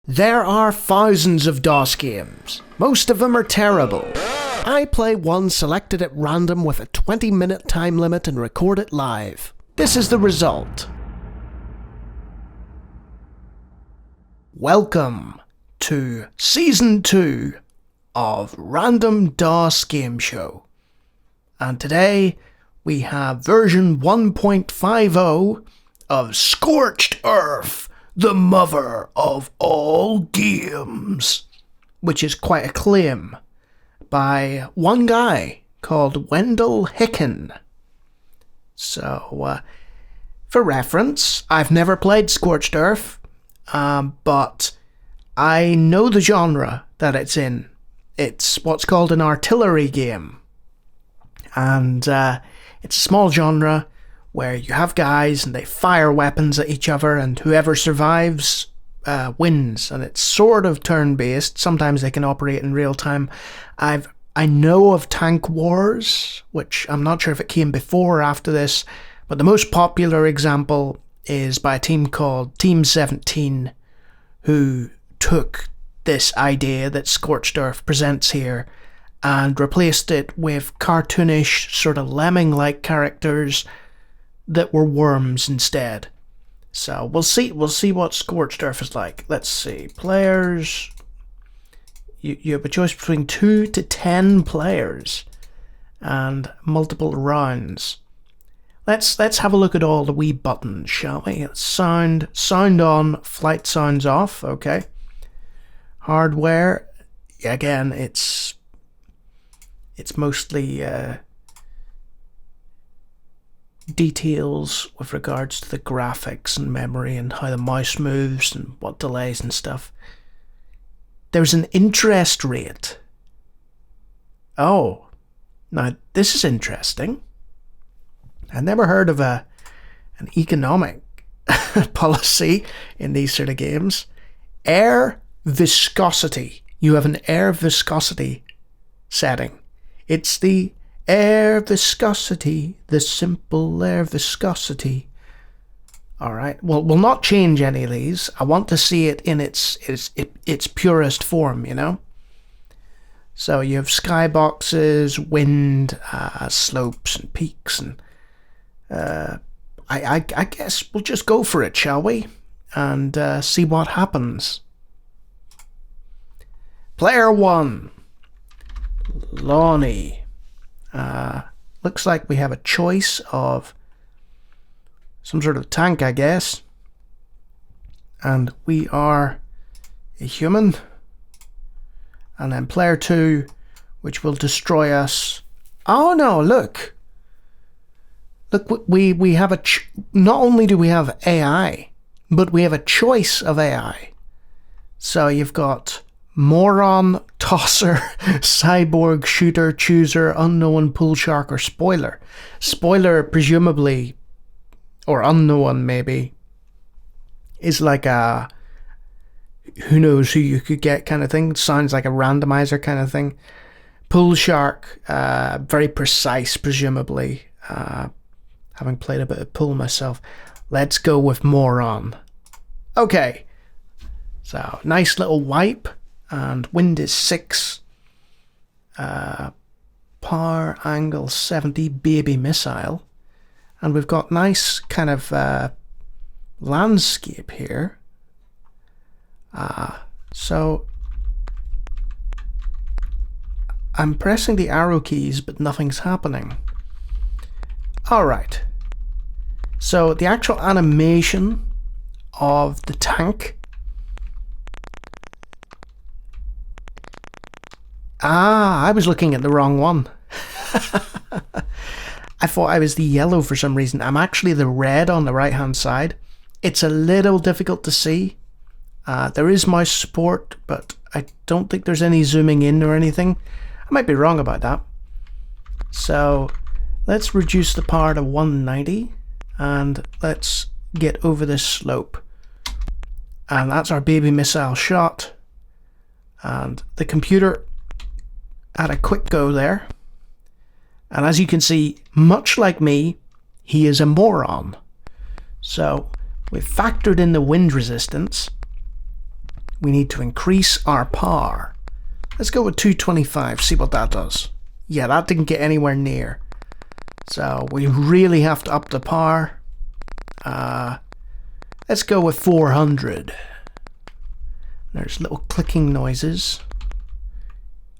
There are thousands of DOS games. Most of them are terrible. I play one selected at random with a 20-minute time limit and record it live. This is the result. Welcome to Season 2 of Random DOS Game Show. And today we have version 1.50 of Scorched Earth, the mother of all games, which is quite a claim by one guy called Wendell Hicken. So, for reference, I've never played Scorched Earth, but I know the genre that it's in. It's what's called an artillery game, and it's a small genre where you have guys and they fire weapons at each other, and whoever survives wins. And it's sort of turn-based. Sometimes they can operate in real time. I know of Tank Wars, which I'm not sure if it came before or after this, but the most popular example is by a team called Team 17, who took this idea that Scorched Earth presents here and replaced it with cartoonish, sort of lemming-like characters that were worms instead. So we'll see what Scorched Earth is like. Let's see. Players. You have a choice between 2 to 10 players and multiple rounds. Let's have a look at all the wee buttons, shall we? Sound on, flight sounds off, okay. Hardware, again, it's mostly details with regards to the graphics and memory and how the mouse moves and what delays and stuff. There's an interest rate. Oh, now this is interesting. I never heard of an economic policy in these sort of games. Air viscosity. You have an air viscosity setting. It's the air viscosity, the simple air viscosity. Alright, well, we'll not change any of these. I want to see it in its purest form, you know? So you have skyboxes, wind, slopes and peaks, and I guess we'll just go for it, shall we? And see what happens. Player 1, Lonnie. Looks like we have a choice of some sort of tank, I guess. And we are a human. And then player 2, which will destroy us. Oh no, look. Look, we have not only do we have AI, but we have a choice of AI. So you've got moron, tosser, cyborg, shooter, chooser, unknown, pool shark, or spoiler. Spoiler, presumably, or unknown maybe, is like a who knows who you could get kind of thing. Sounds like a randomizer kind of thing. Pool shark, very precise, presumably. Having played a bit of pool myself. Let's go with moron. Okay. So, nice little wipe. And wind is 6. Power angle 70, baby missile. And we've got nice kind of landscape here. So I'm pressing the arrow keys, but nothing's happening. Alright. So the actual animation of the tank. I was looking at the wrong one. I thought I was the yellow for some reason. I'm actually the red on the right hand side. It's a little difficult to see. There is mouse support, but I don't think there's any zooming in or anything. I might be wrong about that. So let's reduce the power to 190 and let's get over this slope. And that's our baby missile shot. And the computer had a quick go there. And as you can see, much like me, he is a moron. So we've factored in the wind resistance. we need to increase our par. Let's go with 225, see what that does. Yeah, that didn't get anywhere near. So we really have to up the par. Let's go with 400. There's little clicking noises.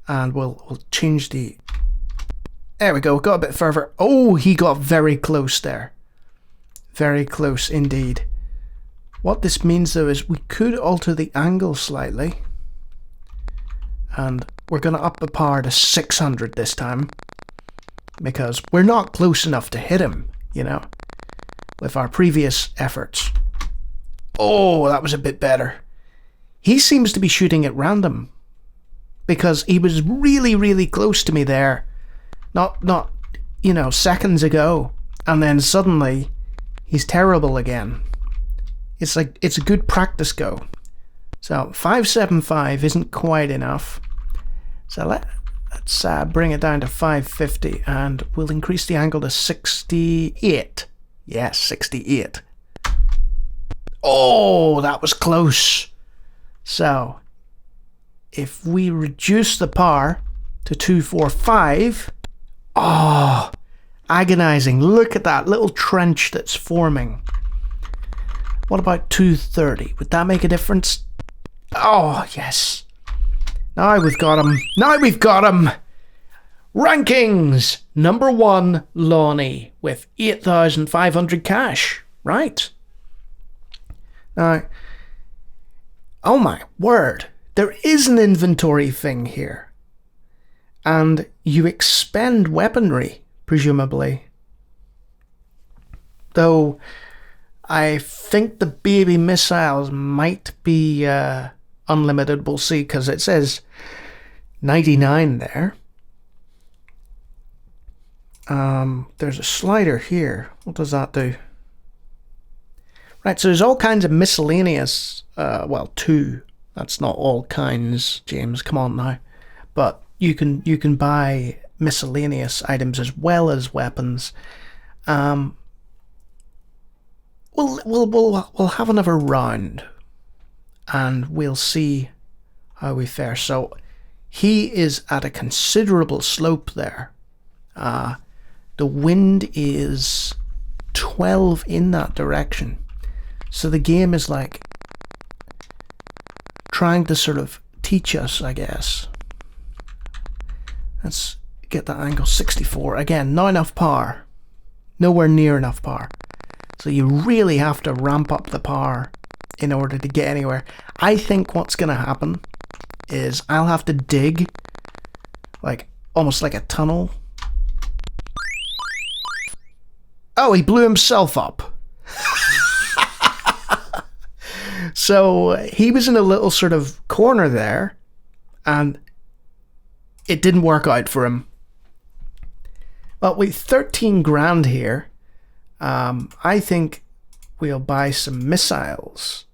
And we'll change the... There we go, got a bit further. Oh, he got very close there. Very close indeed. What this means though is we could alter the angle slightly. And we're going to up the par to 600 this time. Because we're not close enough to hit him, you know, with our previous efforts. Oh, that was a bit better. He seems to be shooting at random. Because he was really, really close to me there. Not, you know, seconds ago. And then suddenly, he's terrible again. It's like, it's a good practice go. So, 575 isn't quite enough. So let's bring it down to 550 and we'll increase the angle to 68. Yes, 68. Oh, that was close. So, if we reduce the par to 245, oh, agonizing. Look at that little trench that's forming. What about 230? Would that make a difference? Oh, yes. Now we've got him. Now we've got him. Rankings. Number 1, Lonnie, with 8,500 cash. Right. Now, oh my word. There is an inventory thing here. And you expend weaponry, presumably. Though, I think the baby missiles might be unlimited. We'll see, because it says 99 there. There's a slider here. What does that do? Right, so there's all kinds of miscellaneous, well, 2. That's not all kinds, James, come on now. But you can buy miscellaneous items as well as weapons. We'll have another round and we'll see how we fare. So he is at a considerable slope there. The wind is 12 in that direction. So the game is like trying to sort of teach us, I guess. Let's get that angle 64. Again, not enough par. Nowhere near enough par. So you really have to ramp up the par in order to get anywhere. I think what's going to happen is I'll have to dig like almost like a tunnel. Oh, he blew himself up. So he was in a little sort of corner there and it didn't work out for him. But with 13 grand here, I think we'll buy some missiles.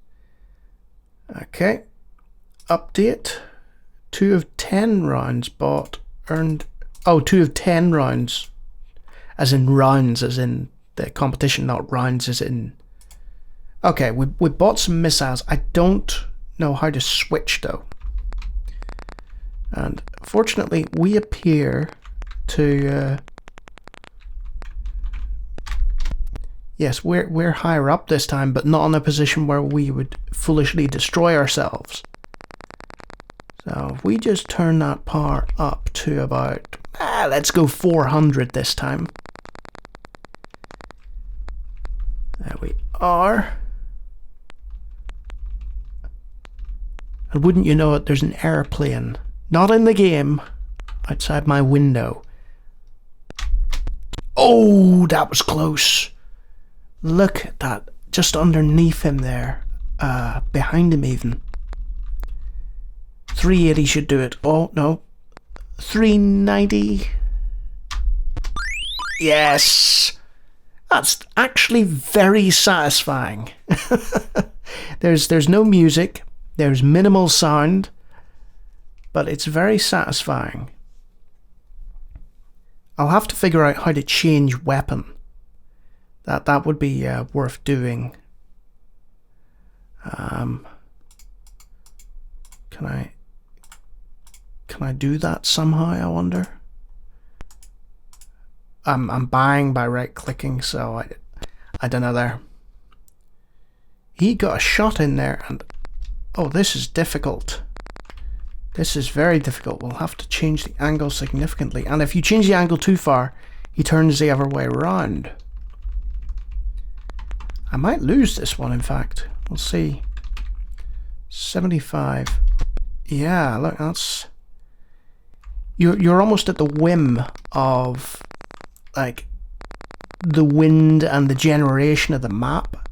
Okay. Update. 2 of 10 rounds bought. Earned. Oh, 2 of 10 rounds. As in rounds, as in the competition, not rounds, as in... Okay, we bought some missiles. I don't know how to switch, though. And fortunately, we appear to... Yes, we're higher up this time, but not in a position where we would foolishly destroy ourselves. So if we just turn that par up to about... let's go 400 this time. There we are. And wouldn't you know it, there's an airplane. Not in the game, outside my window. Oh, that was close. Look at that, just underneath him there, behind him even. 380 should do it. Oh, no. 390. Yes! That's actually very satisfying. There's no music, there's minimal sound, but it's very satisfying. I'll have to figure out how to change weapon. That would be worth doing. Can I do that somehow, I wonder? I'm buying by right-clicking, so I don't know there. He got a shot in there, and... Oh, this is difficult. This is very difficult. We'll have to change the angle significantly. And if you change the angle too far, he turns the other way around. I might lose this one, in fact. We'll see. 75. Yeah, look, that's... You're almost at the whim of, like, the wind and the generation of the map.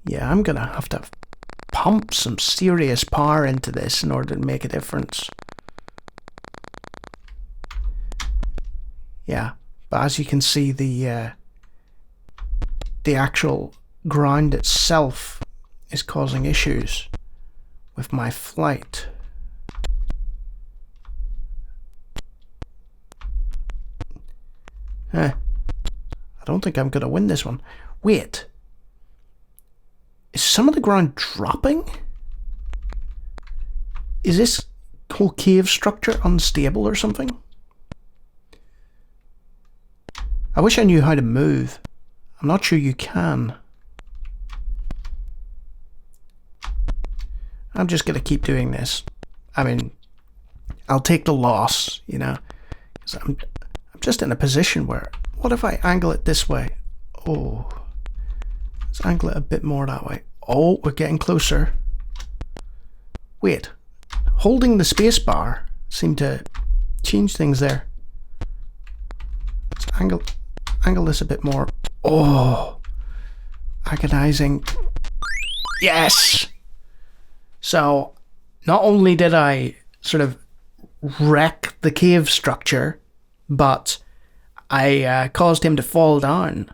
Yeah, I'm gonna have to pump some serious power into this in order to make a difference. Yeah, but as you can see, the actual ground itself is causing issues with my flight. I don't think I'm gonna win this one. Wait. Is some of the ground dropping? Is this whole cave structure unstable or something? I wish I knew how to move. I'm not sure you can. I'm just going to keep doing this. I mean, I'll take the loss, you know. 'Cause I'm just in a position where... What if I angle it this way? Oh... Let's angle it a bit more that way. Oh, we're getting closer. Wait. Holding the space bar seemed to change things there. Let's angle this a bit more. Oh. Agonizing. Yes! So, not only did I sort of wreck the cave structure, but I caused him to fall down.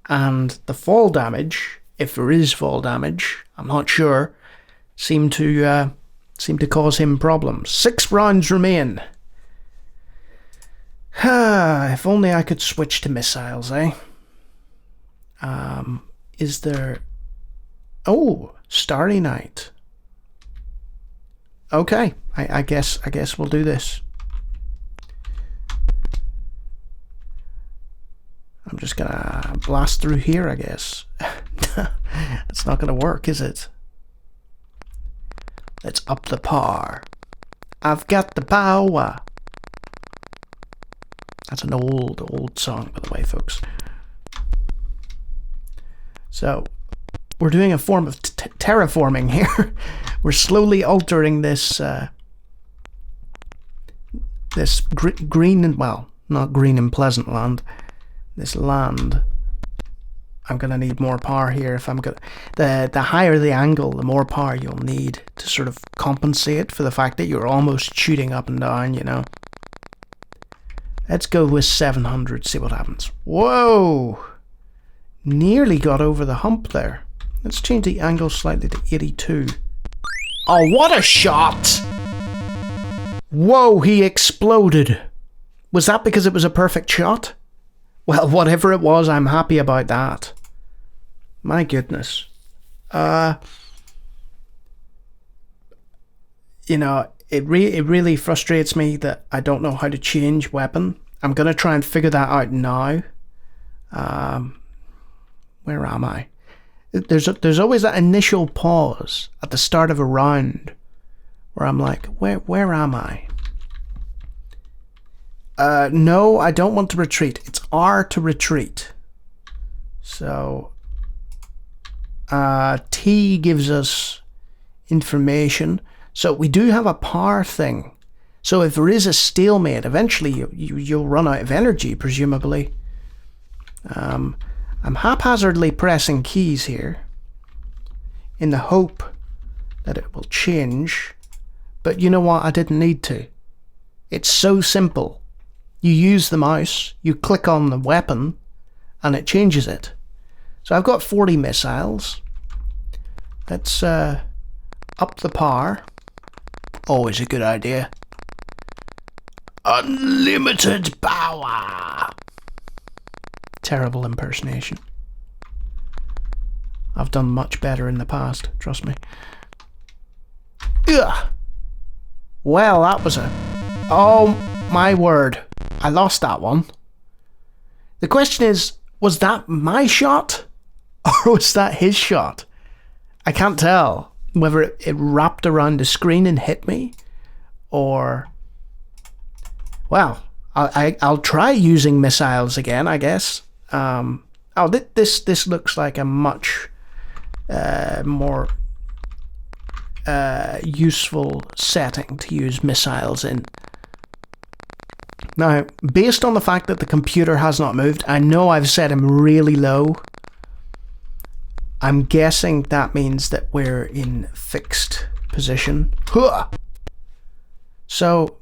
And the fall damage, if there is fall damage, I'm not sure, seemed to cause him problems. 6 rounds remain. If only I could switch to missiles, eh? Is there... Oh, Starry Night. Okay, I guess we'll do this. I'm just gonna blast through here, I guess. It's not gonna work, is it? Let's up the par. I've got the power. That's an old song, by the way, folks. So, we're doing a form of terraforming here. We're slowly altering this this green and, well, not green and pleasant land. This land. I'm gonna need more power here if I'm gonna... The higher the angle, the more power you'll need to sort of compensate for the fact that you're almost shooting up and down, you know. Let's go with 700, see what happens. Whoa! Nearly got over the hump there. Let's change the angle slightly to 82. Oh, what a shot! Whoa, he exploded. Was that because it was a perfect shot? Well, whatever it was, I'm happy about that. My goodness. You know, it really frustrates me that I don't know how to change weapon. I'm going to try and figure that out now. Where am I? There's always that initial pause at the start of a round where I'm like, where am I? No, I don't want to retreat. It's R to retreat. So, T gives us information. So we do have a power thing. So if there is a stalemate, eventually you'll run out of energy, presumably. I'm haphazardly pressing keys here in the hope that it will change. But you know what? I didn't need to. It's so simple. You use the mouse, you click on the weapon, and it changes it. So I've got 40 missiles. Let's up the power. Always a good idea. Unlimited power. Terrible impersonation. I've done much better in the past, trust me. Ugh. Well, that was a... Oh my word. I lost that one. The question is, was that my shot? Or was that his shot? I can't tell whether it wrapped around the screen and hit me, or... Well, I'll try using missiles again, I guess. This looks like a much more useful setting to use missiles in. Now, based on the fact that the computer has not moved, I know I've set him really low. I'm guessing that means that we're in fixed position. Huh! So,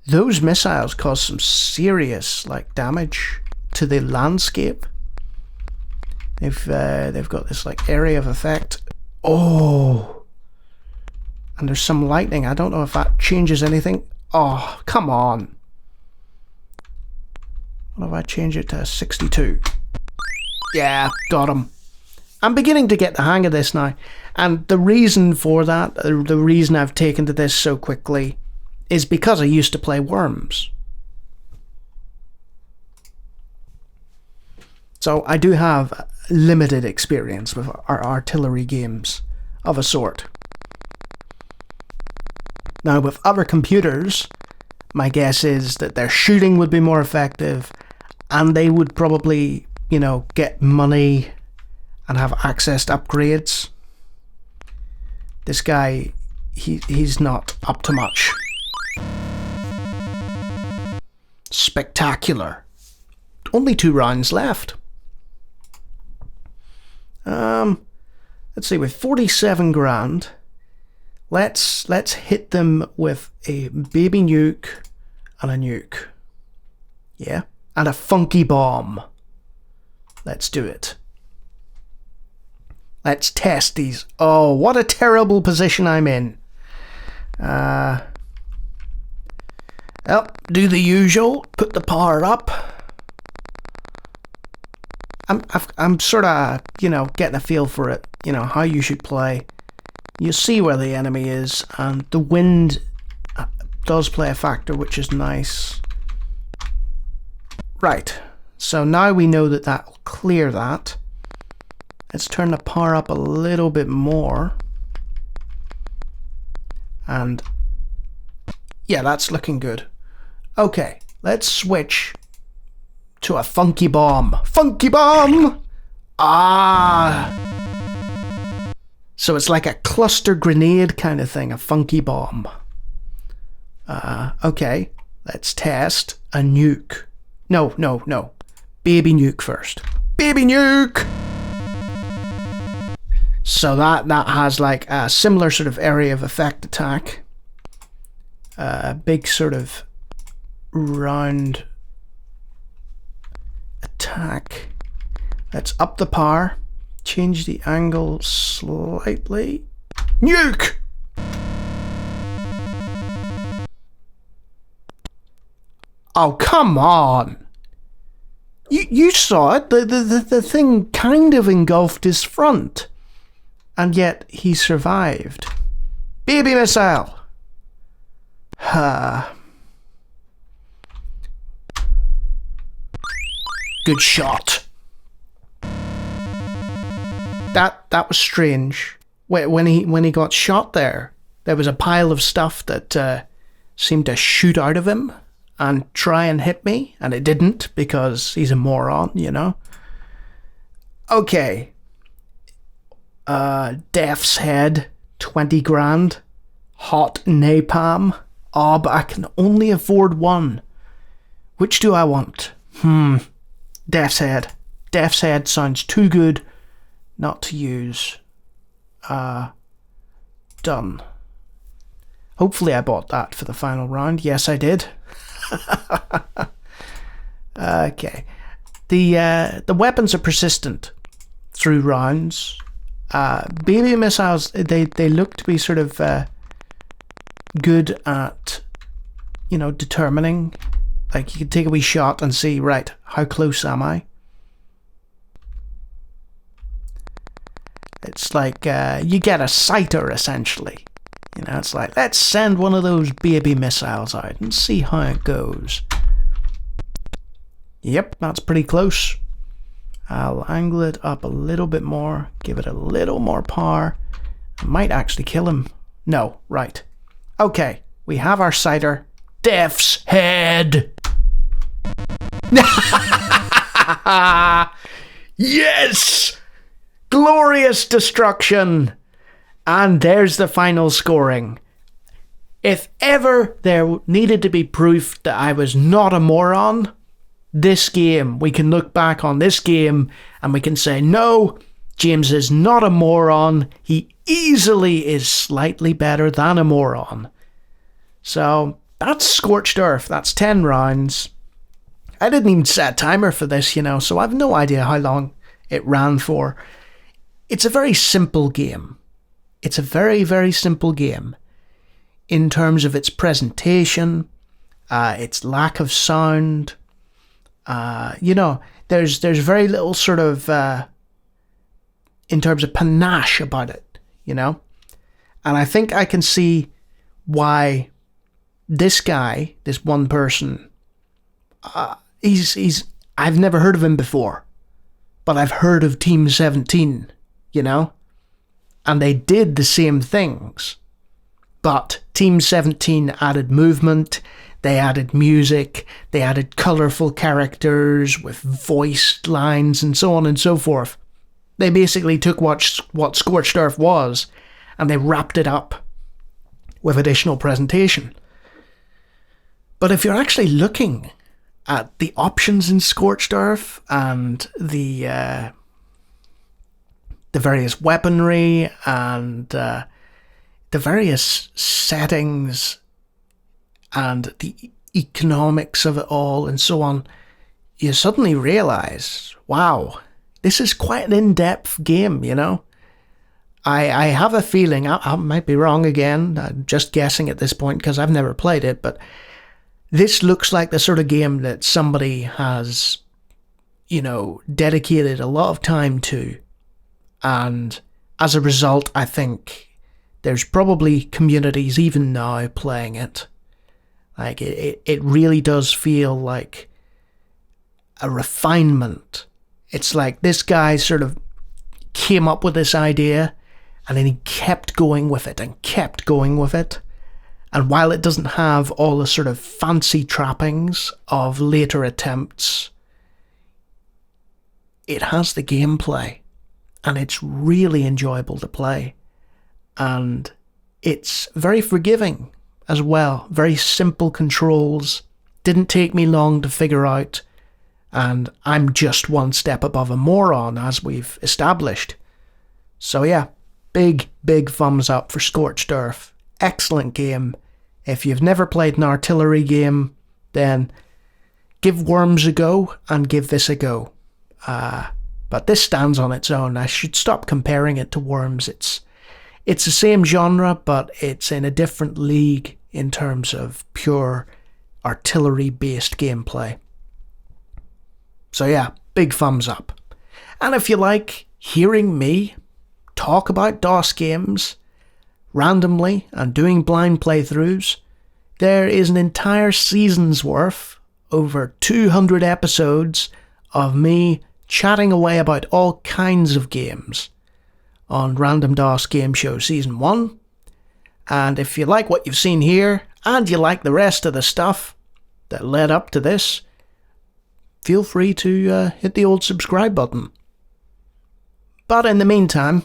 those missiles cause some serious damage to the landscape. They've got this area of effect. Oh! And there's some lightning. I don't know if that changes anything. Oh, come on. What if I change it to 62? Yeah, got him. I'm beginning to get the hang of this now. And the reason for that, the reason I've taken to this so quickly, is because I used to play Worms. So I do have limited experience with our artillery games of a sort. Now, with other computers, my guess is that their shooting would be more effective, and they would probably, get money and have access to upgrades. This guy, he's not up to much. Spectacular. Only 2 rounds left. Let's see, with 47 grand, let's hit them with a baby nuke and a nuke. Yeah, and a funky bomb. Let's do it. Let's test these. Oh, what a terrible position I'm in. Well, do the usual. Put the power up. I'm sort of, getting a feel for it. How you should play. You see where the enemy is, and the wind does play a factor, which is nice. Right. So now we know that will clear that. Let's turn the power up a little bit more. And yeah, that's looking good. Okay, let's switch to a funky bomb. Funky bomb! Ah! So it's like a cluster grenade kind of thing, a funky bomb. Okay, let's test a nuke. No. Baby nuke first. Baby nuke! So that has a similar sort of area of effect attack. Big sort of round attack. Let's up the power. Change the angle slightly. Nuke! Oh, come on! You saw it. The thing kind of engulfed his front. And yet he survived. Baby missile! Good shot. That was strange. When he got shot there was a pile of stuff that seemed to shoot out of him and try and hit me, and it didn't because he's a moron, Okay. Death's Head, 20 grand. Hot napalm. Oh, but I can only afford one. Which do I want? Death's Head. Death's Head sounds too good not to use. Done. Hopefully I bought that for the final round. Yes, I did. Okay. The weapons are persistent through rounds. Baby missiles, they look to be sort of good at, determining. Like, you can take a wee shot and see, right, how close am I? It's like you get a sighter, essentially. You know, it's like, let's send one of those baby missiles out and see how it goes. Yep, that's pretty close. I'll angle it up a little bit more, give it a little more power. I might actually kill him. No, right. Okay, we have our sighter. Death's head! Yes! Glorious destruction! And there's the final scoring. If ever there needed to be proof that I was not a moron, this game, we can look back on this game and we can say, no, James is not a moron. He easily is slightly better than a moron. So that's Scorched Earth. That's 10 rounds. I didn't even set a timer for this, you know, so I've no idea how long it ran for. It's a very simple game. It's a very, very simple game in terms of its presentation, its lack of sound. You know, there's very little sort of, in terms of panache about it, you know? And I think I can see why this guy, this one person, I've never heard of him before, but I've heard of Team 17, you know? And they did the same things, but Team 17 added movement, they added music, they added colourful characters with voiced lines and so on and so forth. They basically took what Scorched Earth was and they wrapped it up with additional presentation. But if you're actually looking at the options in Scorched Earth and the various weaponry and the various settings and the economics of it all and so on, you suddenly realise, wow, this is quite an in-depth game, you know? I have a feeling, I might be wrong again, I'm just guessing at this point because I've never played it, but this looks like the sort of game that somebody has, you know, dedicated a lot of time to. And as a result, I think there's probably communities even now playing it. Like, it really does feel like a refinement. It's like this guy sort of came up with this idea and then he kept going with it and kept going with it. And while it doesn't have all the sort of fancy trappings of later attempts, it has the gameplay. And it's really enjoyable to play. And it's very forgiving as well. Very simple controls. Didn't take me long to figure out. And I'm just one step above a moron, as we've established. So yeah, big, big thumbs up for Scorched Earth. Excellent game. If you've never played an artillery game, then give Worms a go and give this a go. But this stands on its own. I should stop comparing it to Worms. It's the same genre, but it's in a different league in terms of pure artillery-based gameplay. So yeah, big thumbs up. And if you like hearing me talk about DOS games randomly and doing blind playthroughs, there is an entire season's worth, over 200 episodes of me chatting away about all kinds of games on Random DOS Game Show Season 1. And if you like what you've seen here, and you like the rest of the stuff that led up to this, feel free to hit the old subscribe button. But in the meantime,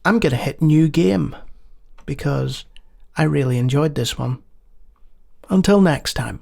I'm going to hit new game, because I really enjoyed this one. Until next time.